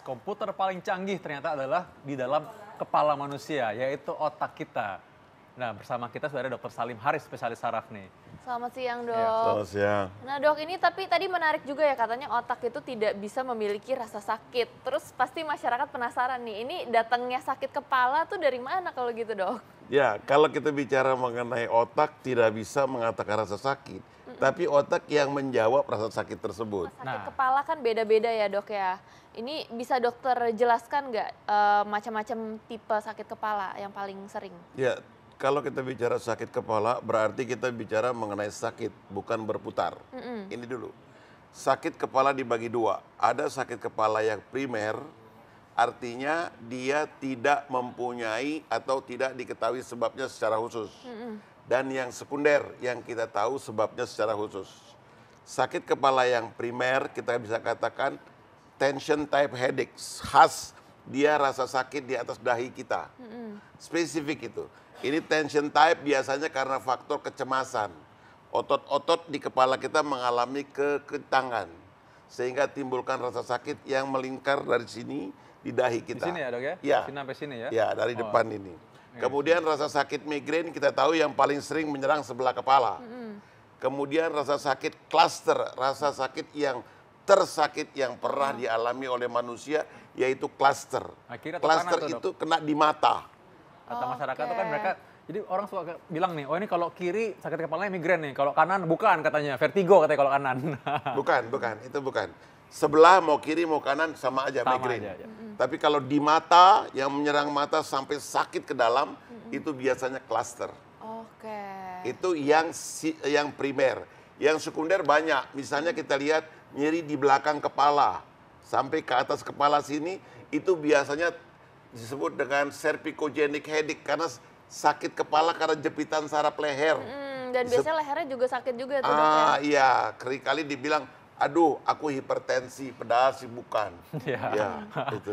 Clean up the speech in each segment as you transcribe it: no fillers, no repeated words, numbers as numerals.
komputer paling canggih ternyata adalah di dalam kepala manusia, yaitu otak kita. Nah, bersama kita sudah ada Dr. Salim Haris, spesialis saraf nih. Selamat siang, Dok. Selamat siang. Nah, Dok, ini tapi tadi menarik juga ya, katanya otak itu tidak bisa memiliki rasa sakit. Terus pasti masyarakat penasaran nih, ini datangnya sakit kepala tuh dari mana kalau gitu, Dok? Ya, kalau kita bicara mengenai otak tidak bisa mengatakan rasa sakit, tapi otak yang menjawab rasa sakit tersebut. Sakit kepala kan beda-beda ya, Dok ya. Ini bisa dokter jelaskan nggak macam-macam tipe sakit kepala yang paling sering? Ya, kalau kita bicara sakit kepala berarti kita bicara mengenai sakit, bukan berputar. Ini dulu. Sakit kepala dibagi dua. Ada sakit kepala yang primer, artinya dia tidak mempunyai atau tidak diketahui sebabnya secara khusus. Dan yang sekunder yang kita tahu sebabnya secara khusus. Sakit kepala yang primer kita bisa katakan tension type headaches, khas dia rasa sakit di atas dahi kita. Spesifik itu. Ini tension type biasanya karena faktor kecemasan. Otot-otot di kepala kita mengalami kekentangan. Sehingga timbulkan rasa sakit yang melingkar dari sini di dahi kita. Di sini ya, Dok ya? Ya. Sini sampai sini ya? Ya, dari depan ini. Kemudian rasa sakit migrain kita tahu yang paling sering menyerang sebelah kepala. Kemudian rasa sakit cluster, rasa sakit yang tersakit yang pernah dialami oleh manusia yaitu cluster. Nah, kiri atau Cluster kanan tuh, itu kena di mata. Kata masyarakat itu kan mereka, jadi orang suka bilang nih, oh ini kalau kiri sakit kepalanya migrain nih, kalau kanan bukan katanya, vertigo katanya kalau kanan. Bukan, itu bukan. Sebelah mau kiri mau kanan sama aja Sama migrain. aja, ya. Tapi kalau di mata yang menyerang mata sampai sakit ke dalam itu biasanya cluster. Oke. Itu yang primer. Yang sekunder banyak. Misalnya kita lihat nyeri di belakang kepala sampai ke atas kepala sini itu biasanya disebut dengan cervicogenic headache karena sakit kepala karena jepitan saraf leher. Dan biasanya lehernya juga sakit juga tuh, Dok ya? Iya, kali dibilang, aduh aku hipertensi, padahal sih bukan. Iya. Ya, itu.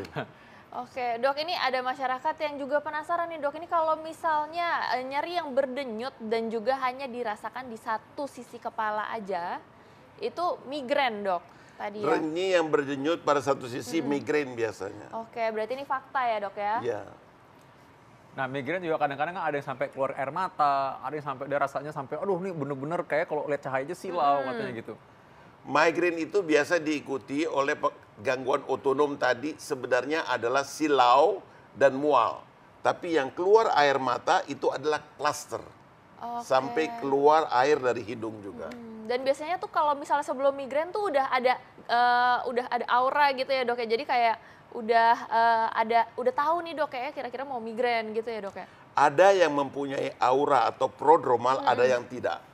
Oke, Dok, ini ada masyarakat yang juga penasaran nih, Dok. Ini kalau misalnya nyeri yang berdenyut dan juga hanya dirasakan di satu sisi kepala aja, itu migrain, Dok, tadi ya? Renyih yang berdenyut pada satu sisi migrain biasanya. Oke, berarti ini fakta ya, Dok ya? Iya. Nah, migrain juga kadang-kadang kan ada yang sampai keluar air mata, ada yang sampai dia rasanya sampai, aduh ini bener-bener kayak kalau lihat cahaya aja silau katanya gitu. Migrain itu biasa diikuti oleh gangguan otonom tadi sebenarnya adalah silau dan mual. Tapi yang keluar air mata itu adalah cluster. Oke. Sampai keluar air dari hidung juga. Dan biasanya tuh kalau misalnya sebelum migrain tuh udah ada aura gitu ya, Dok ya. Jadi kayak udah tahu nih, Dok, kayak kira-kira mau migrain gitu ya, Dok ya. Ada yang mempunyai aura atau prodromal, ada yang tidak.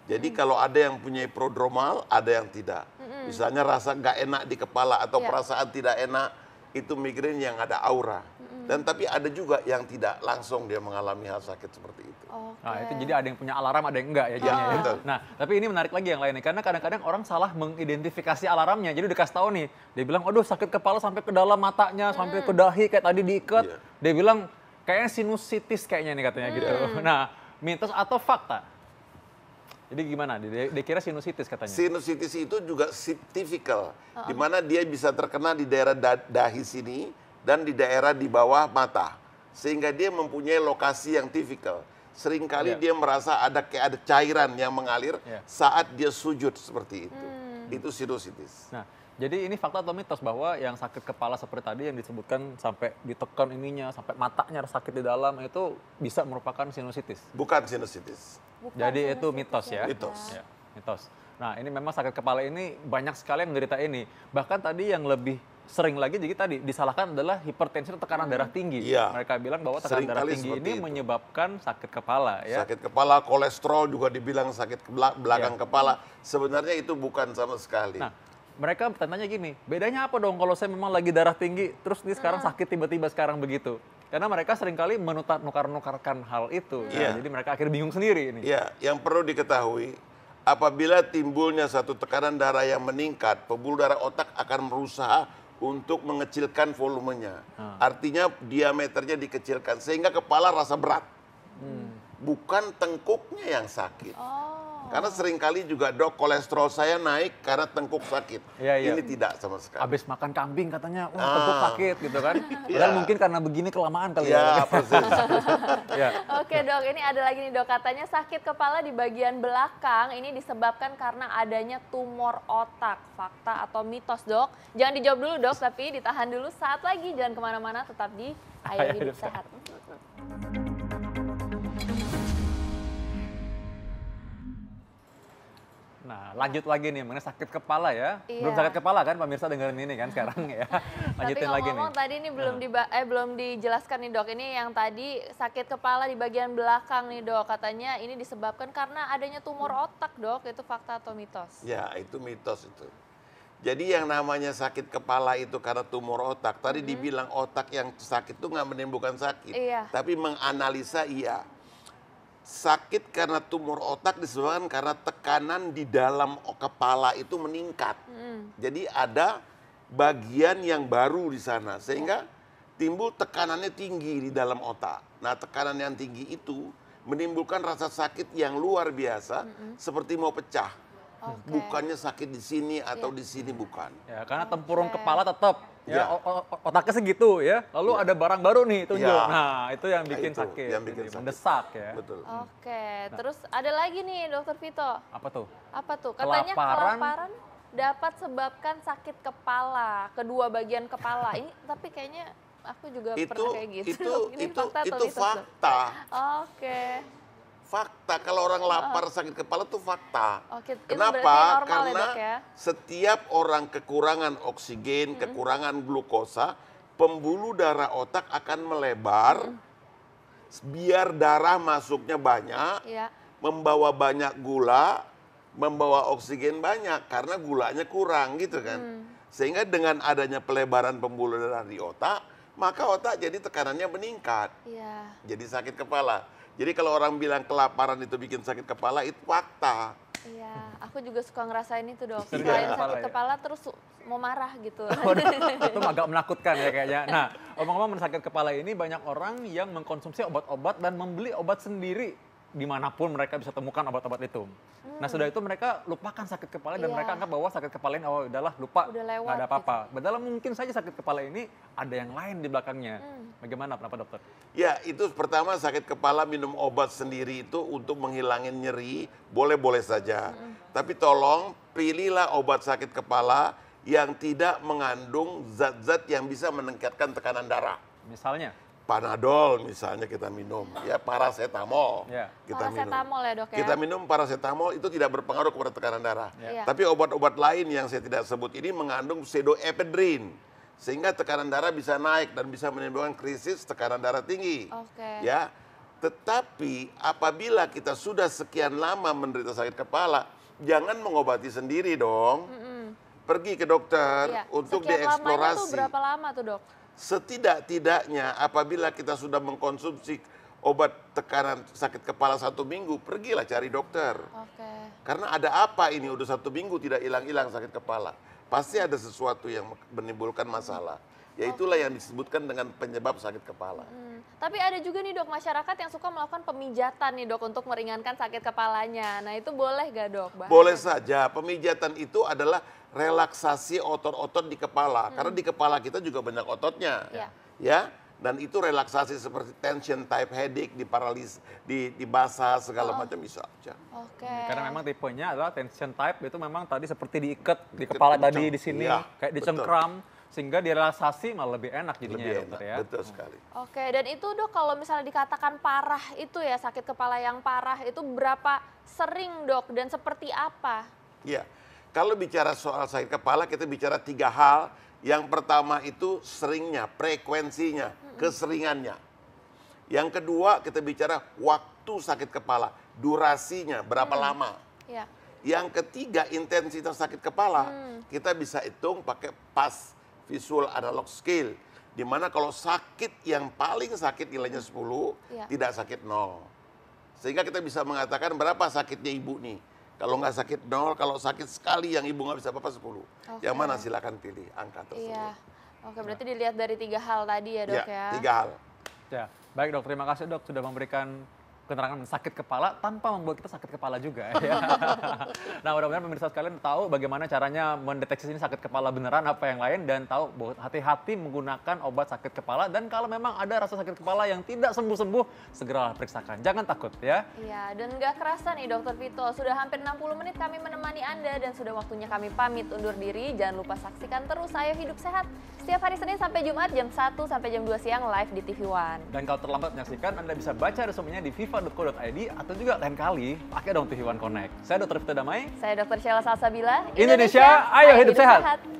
Jadi kalau ada yang punya prodromal, ada yang tidak. Misalnya rasa nggak enak di kepala atau perasaan tidak enak, itu migrain yang ada aura. Dan tapi ada juga yang tidak langsung dia mengalami hal sakit seperti itu. Nah, itu jadi ada yang punya alarm, ada yang enggak ya jadinya. Ya. betul. Nah, tapi ini menarik lagi yang lain nih, karena kadang-kadang orang salah mengidentifikasi alarmnya. Jadi udah kasih tahu nih, dia bilang, aduh sakit kepala sampai ke dalam matanya, sampai ke dahi kayak tadi diikat. Iya. Dia bilang, kayaknya sinusitis kayaknya nih katanya gitu. Nah, mitos atau fakta? Jadi gimana? Dia kira sinusitis katanya. Sinusitis itu juga typical, di mana dia bisa terkena di daerah dahi sini dan di daerah di bawah mata. Sehingga dia mempunyai lokasi yang typical. Seringkali dia merasa kayak ada cairan yang mengalir saat dia sujud seperti itu. Itu sinusitis. Nah, jadi ini fakta atau mitos bahwa yang sakit kepala seperti tadi yang disebutkan sampai ditekan ininya, sampai matanya sakit di dalam itu bisa merupakan sinusitis? Bukan sinusitis. Jadi itu mitos ya? Mitos. Ya, mitos. Nah, ini memang sakit kepala ini banyak sekali yang menderita ini. Bahkan tadi yang lebih sering lagi jadi tadi disalahkan adalah hipertensi atau tekanan darah tinggi. Iya. Mereka bilang bahwa tekanan darah Seringkali tinggi seperti ini itu. menyebabkan sakit kepala ya. Sakit kepala, kolesterol juga dibilang sakit belakang kepala. Sebenarnya itu bukan sama sekali. Nah, mereka bertanya gini, bedanya apa dong kalau saya memang lagi darah tinggi, terus ini sekarang sakit tiba-tiba sekarang begitu? Karena mereka seringkali menukar-nukarkan hal itu. Nah, jadi mereka akhirnya bingung sendiri ini. Ya, yang perlu diketahui, apabila timbulnya satu tekanan darah yang meningkat, pembuluh darah otak akan berusaha untuk mengecilkan volumenya. Artinya diameternya dikecilkan, sehingga kepala rasa berat. Bukan tengkuknya yang sakit. Karena seringkali juga dok kolesterol saya naik karena tengkuk sakit. Iya. Ini tidak sama sekali. Habis makan kambing katanya, wah tengkuk sakit gitu kan. Padahal Iya. mungkin karena begini kelamaan kali Ya, ya. persis. Ya. Oke dok, ini ada lagi nih dok, katanya sakit kepala di bagian belakang ini disebabkan karena adanya tumor otak. Fakta atau mitos dok? Jangan dijawab dulu dok, tapi ditahan dulu saat lagi. Jangan kemana-mana, tetap di Ayo Hidup Sehat. Nah, lanjut lagi nih mengenai sakit kepala ya. Iya. Belum sakit kepala kan pemirsa dengerin ini kan sekarang ya. Lanjutin Tapi lagi nih. ngomong tadi ini belum dijelaskan nih dok. Ini yang tadi sakit kepala di bagian belakang nih dok. Katanya ini disebabkan karena adanya tumor otak dok. Itu fakta atau mitos? Ya, itu mitos itu. Jadi yang namanya sakit kepala itu karena tumor otak. Tadi dibilang otak yang sakit itu nggak menimbulkan sakit. Iya. Tapi menganalisa iya. Sakit karena tumor otak disebabkan karena tekanan di dalam kepala itu meningkat. Jadi ada bagian yang baru di sana. Sehingga timbul tekanannya tinggi di dalam otak. Nah tekanan yang tinggi itu menimbulkan rasa sakit yang luar biasa. Seperti mau pecah. Oke. Bukannya sakit di sini atau di sini bukan. Ya, karena tempurung Oke. kepala tetap ya, Ya. otaknya segitu ya. Lalu ada barang baru nih tunjuk. Ya. Nah, itu yang bikin Itu sakit. yang bikin Jadi sakit. mendesak ya. Betul. Oke, terus ada lagi nih dokter Vito. Apa tuh? Apa tuh? Katanya Kelaparan. kelaparan dapat sebabkan sakit kepala, kedua bagian kepala. Ini tapi kayaknya aku juga pernah kayak gitu. Ini fakta atau mitos, Dok? fakta. Oke. Fakta kalau orang lapar sakit kepala tuh fakta. Oke, itu Kenapa? berarti normal ya, Karena Dok, ya? setiap orang kekurangan oksigen, kekurangan glukosa, pembuluh darah otak akan melebar, biar darah masuknya banyak, Iya. membawa banyak gula, membawa oksigen banyak karena gulanya kurang gitu kan. Sehingga dengan adanya pelebaran pembuluh darah di otak, maka otak jadi tekanannya meningkat. Iya. Jadi sakit kepala. Jadi kalau orang bilang kelaparan itu bikin sakit kepala, itu fakta. Iya, aku juga suka ngerasain itu dok. Sering Selain ya? sakit Kepala ya? kepala terus mau marah gitu. Itu agak menakutkan ya kayaknya. Nah, omong-omong mengenai sakit kepala ini banyak orang yang mengkonsumsi obat-obat dan membeli obat sendiri dimanapun mereka bisa temukan obat-obat itu. Nah sudah itu mereka lupakan sakit kepala dan Iya. mereka anggap bahwa sakit kepala ini oh udahlah lupa, Udah lewat nggak ada apa-apa. Padahal mungkin saja sakit kepala ini ada yang lain di belakangnya. Bagaimana pendapat dokter? Ya, itu pertama sakit kepala minum obat sendiri itu untuk menghilangin nyeri, boleh-boleh saja. Tapi tolong pilihlah obat sakit kepala yang tidak mengandung zat-zat yang bisa meningkatkan tekanan darah. Misalnya, Panadol misalnya kita minum, ya paracetamol Ya. kita minum. Paracetamol ya, Dok, ya? Kita minum paracetamol itu tidak berpengaruh kepada tekanan darah. Ya. Tapi obat-obat lain yang saya tidak sebut ini mengandung pseudoephedrine sehingga tekanan darah bisa naik dan bisa menimbulkan krisis tekanan darah tinggi. Oke. Ya. Tetapi apabila kita sudah sekian lama menderita sakit kepala, jangan mengobati sendiri dong. Pergi ke dokter Iya. untuk Sekian lamanya tuh dieksplorasi. berapa lama tuh dok? Setidak-tidaknya apabila kita sudah mengkonsumsi obat tekanan sakit kepala 1 minggu, pergilah cari dokter. Oke. Karena ada apa ini udah 1 minggu tidak hilang-hilang sakit kepala. Pasti ada sesuatu yang menimbulkan masalah. Yaitulah yang disebutkan dengan penyebab sakit kepala. Tapi ada juga nih dok masyarakat yang suka melakukan pemijatan nih dok untuk meringankan sakit kepalanya. Nah itu boleh gak dok? Bahaya. Boleh saja, pemijatan itu adalah relaksasi otot-otot di kepala. Karena di kepala kita juga banyak ototnya. Iya. Ya, dan itu relaksasi seperti tension type headache, di basah segala macam bisa aja. Oke. karena memang tipenya adalah tension type itu memang tadi seperti diikat di kepala tadi di sini, Iya, kayak betul. dicengkram sehingga direlaksasi malah lebih enak jadinya Lebih ya dokter enak, ya. betul sekali. Oke, dan itu dok kalau misalnya dikatakan parah itu ya sakit kepala yang parah itu berapa sering dok dan seperti apa? Iya, kalau bicara soal sakit kepala kita bicara 3 hal. Yang pertama itu seringnya, frekuensinya, keseringannya. Yang kedua kita bicara waktu sakit kepala, durasinya, berapa lama. Ya. Yang ketiga intensitas sakit kepala, kita bisa hitung pakai PAS, Visual Analog Scale. Dimana kalau sakit yang paling sakit nilainya 10, Ya. tidak sakit 0. Sehingga kita bisa mengatakan berapa sakitnya ibu nih. Kalau nggak sakit 0, kalau sakit sekali yang ibu nggak bisa apa-apa 10. Yang mana silakan pilih angka tersebut. Iya. Oke, berarti dilihat dari 3 hal tadi ya dok ya. 3 hal. Ya, baik dok, terima kasih dok sudah memberikan keterangan sakit kepala tanpa membuat kita sakit kepala juga ya. Nah, mudah-mudahan pemirsa sekalian tahu bagaimana caranya mendeteksi ini sakit kepala beneran apa yang lain, dan tahu bahwa hati-hati menggunakan obat sakit kepala, dan kalau memang ada rasa sakit kepala yang tidak sembuh-sembuh, segeralah periksakan. Jangan takut ya. Iya, dan nggak kerasa nih Dokter Vito, sudah hampir 60 menit kami menemani Anda dan sudah waktunya kami pamit undur diri. Jangan lupa saksikan terus Ayo Hidup Sehat setiap hari Senin sampai Jumat jam 1 sampai jam 2 siang live di TV One. Dan kalau terlambat menyaksikan, Anda bisa baca resumenya di viva.co.id atau juga lain kali pakai dong TV One Connect. Saya Dr. Vito Damai. Saya Dr. Sheila Salsabila. Indonesia, ayo hidup sehat.